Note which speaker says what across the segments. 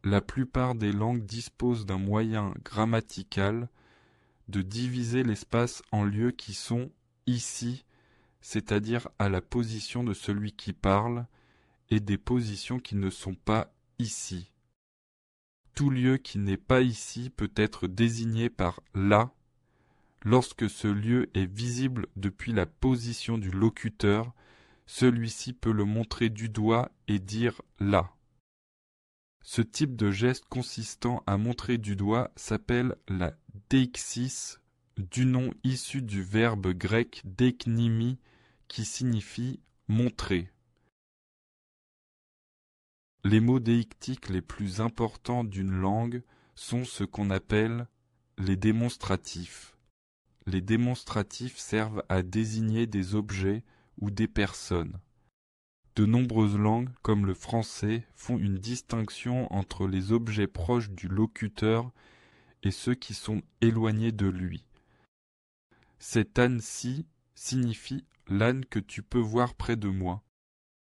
Speaker 1: La plupart des langues disposent d'un moyen grammatical de diviser l'espace en lieux qui sont ici, c'est-à-dire à la position de celui qui parle, et des positions qui ne sont pas ici. Tout lieu qui n'est pas ici peut être désigné par là, lorsque ce lieu est visible depuis la position du locuteur, celui-ci peut le montrer du doigt et dire là. Ce type de geste consistant à montrer du doigt s'appelle la deixis, du nom issu du verbe grec deiknimi qui signifie montrer. Les mots déictiques les plus importants d'une langue sont ce qu'on appelle les démonstratifs. Les démonstratifs servent à désigner des objets ou des personnes. De nombreuses langues, comme le français, font une distinction entre les objets proches du locuteur et ceux qui sont éloignés de lui. Cet âne-ci signifie l'âne que tu peux voir près de moi.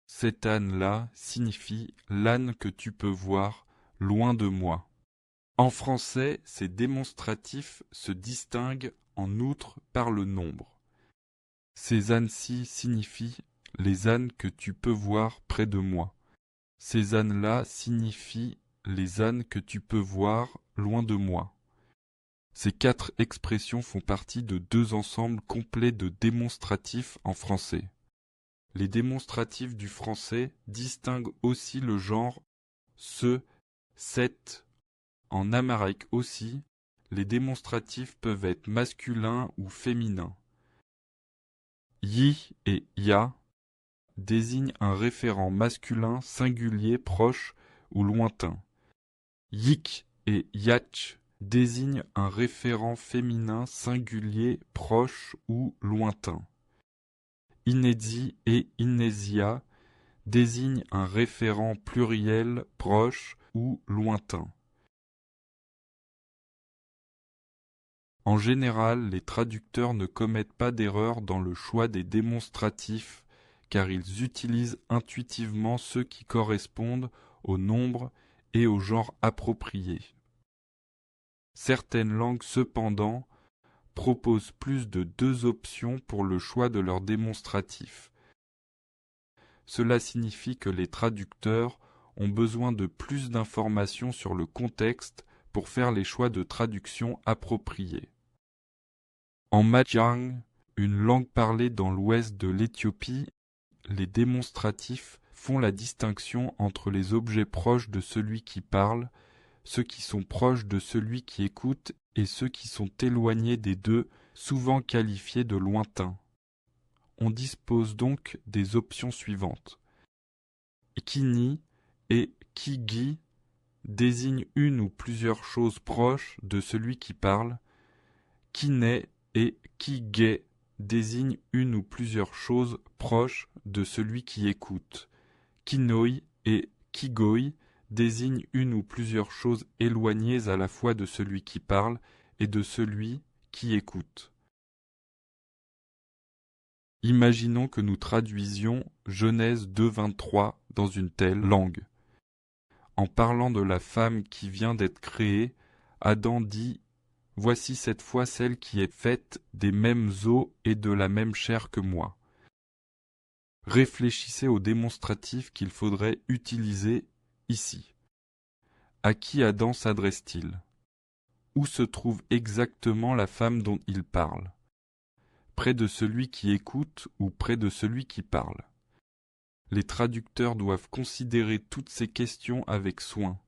Speaker 1: Cet âne-là signifie l'âne que tu peux voir loin de moi. En français, ces démonstratifs se distinguent en outre par le nombre. Ces ânes-ci signifient les ânes que tu peux voir près de moi. Ces ânes-là signifient les ânes que tu peux voir loin de moi. Ces 4 expressions font partie de 2 ensembles complets de démonstratifs en français. Les démonstratifs du français distinguent aussi le genre ce, cette. En amharique aussi, les démonstratifs peuvent être masculins ou féminins. Yi et ya désignent un référent masculin singulier proche ou lointain. Yik et yach désignent un référent féminin singulier proche ou lointain. Inezi et inésia désignent un référent pluriel proche ou lointain. En général, les traducteurs ne commettent pas d'erreur dans le choix des démonstratifs car ils utilisent intuitivement ceux qui correspondent au nombre et au genre approprié. Certaines langues, cependant, proposent plus de 2 options pour le choix de leurs démonstratifs. Cela signifie que les traducteurs ont besoin de plus d'informations sur le contexte pour faire les choix de traduction appropriés. En Madiang, une langue parlée dans l'ouest de l'Éthiopie, les démonstratifs font la distinction entre les objets proches de celui qui parle, ceux qui sont proches de celui qui écoute et ceux qui sont éloignés des deux, souvent qualifiés de lointains. On dispose donc des options suivantes. Kini et kigi désignent une ou plusieurs choses proches de celui qui parle. Kine et kige désignent une ou plusieurs choses proches de celui qui écoute. Kinoi et kigoi désignent une ou plusieurs choses éloignées à la fois de celui qui parle et de celui qui écoute. Imaginons que nous traduisions Genèse 2:23 dans une telle langue. En parlant de la femme qui vient d'être créée, Adam dit « Voici cette fois celle qui est faite des mêmes os et de la même chair que moi. » Réfléchissez au démonstratif qu'il faudrait utiliser ici. À qui Adam s'adresse-t-il? Où se trouve exactement la femme dont il parle? Près de celui qui écoute ou près de celui qui parle? Les traducteurs doivent considérer toutes ces questions avec soin.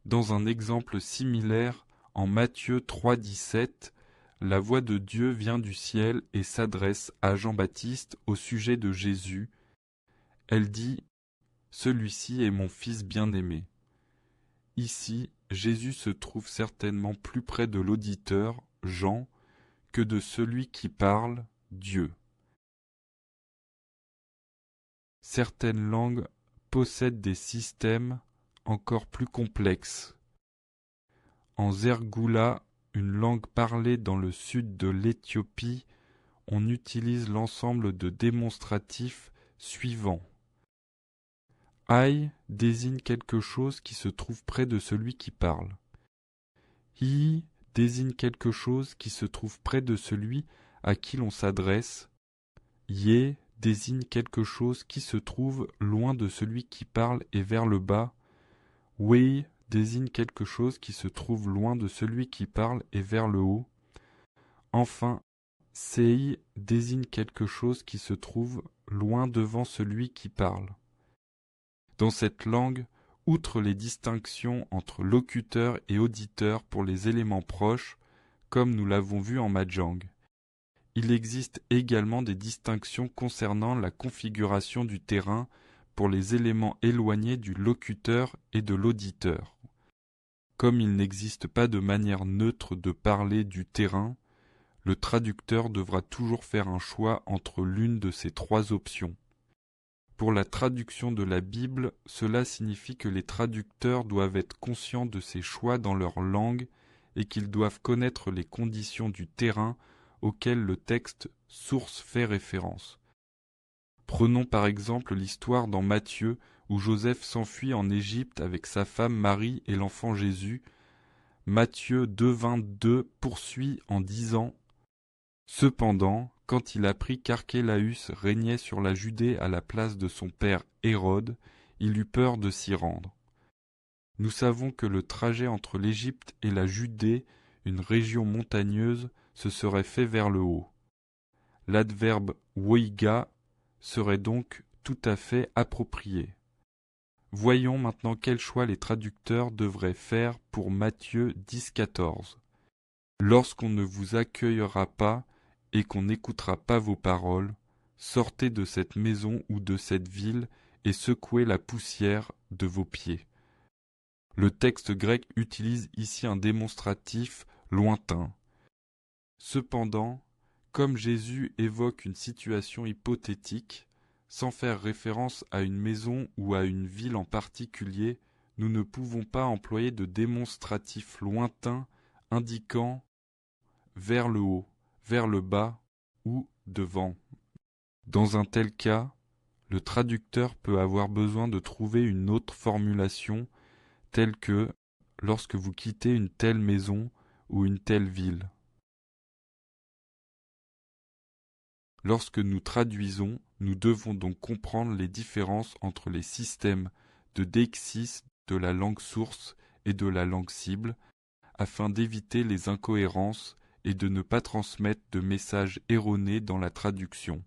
Speaker 1: Dans un exemple similaire, en Matthieu 3,17, la voix de Dieu vient du ciel et s'adresse à Jean-Baptiste au sujet de Jésus. Elle dit « Celui-ci est mon fils bien-aimé ». Ici, Jésus se trouve certainement plus près de l'auditeur, Jean, que de celui qui parle, Dieu. Certaines langues possèdent des systèmes encore plus complexes. En Zergoula, une langue parlée dans le sud de l'Éthiopie, on utilise l'ensemble de démonstratifs suivants. Ai désigne quelque chose qui se trouve près de celui qui parle. Hi désigne quelque chose qui se trouve près de celui à qui l'on s'adresse. Ye désigne quelque chose qui se trouve loin de celui qui parle et vers le bas. Wei désigne quelque chose qui se trouve loin de celui qui parle et vers le haut. Enfin, Sei désigne quelque chose qui se trouve loin devant celui qui parle. Dans cette langue, outre les distinctions entre locuteur et auditeur pour les éléments proches, comme nous l'avons vu en Mahjong, il existe également des distinctions concernant la configuration du terrain pour les éléments éloignés du locuteur et de l'auditeur. Comme il n'existe pas de manière neutre de parler du terrain, le traducteur devra toujours faire un choix entre l'une de ces trois options. Pour la traduction de la Bible, cela signifie que les traducteurs doivent être conscients de ces choix dans leur langue et qu'ils doivent connaître les conditions du terrain auquel le texte source fait référence. Prenons par exemple l'histoire dans Matthieu où Joseph s'enfuit en Égypte avec sa femme Marie et l'enfant Jésus. Matthieu 2,22 poursuit en disant « Cependant, quand il apprit qu'Archélaüs régnait sur la Judée à la place de son père Hérode, il eut peur de s'y rendre. » Nous savons que le trajet entre l'Égypte et la Judée, une région montagneuse, se serait fait vers le haut. L'adverbe woiga serait donc tout à fait approprié. Voyons maintenant quel choix les traducteurs devraient faire pour Matthieu 10,14. Lorsqu'on ne vous accueillera pas et qu'on n'écoutera pas vos paroles, sortez de cette maison ou de cette ville et secouez la poussière de vos pieds. Le texte grec utilise ici un démonstratif lointain. Cependant, comme Jésus évoque une situation hypothétique, sans faire référence à une maison ou à une ville en particulier, nous ne pouvons pas employer de démonstratif lointain indiquant vers le haut, vers le bas ou devant. Dans un tel cas, le traducteur peut avoir besoin de trouver une autre formulation telle que lorsque vous quittez une telle maison ou une telle ville. Lorsque nous traduisons, nous devons donc comprendre les différences entre les systèmes de deixis de la langue source et de la langue cible, afin d'éviter les incohérences et de ne pas transmettre de messages erronés dans la traduction.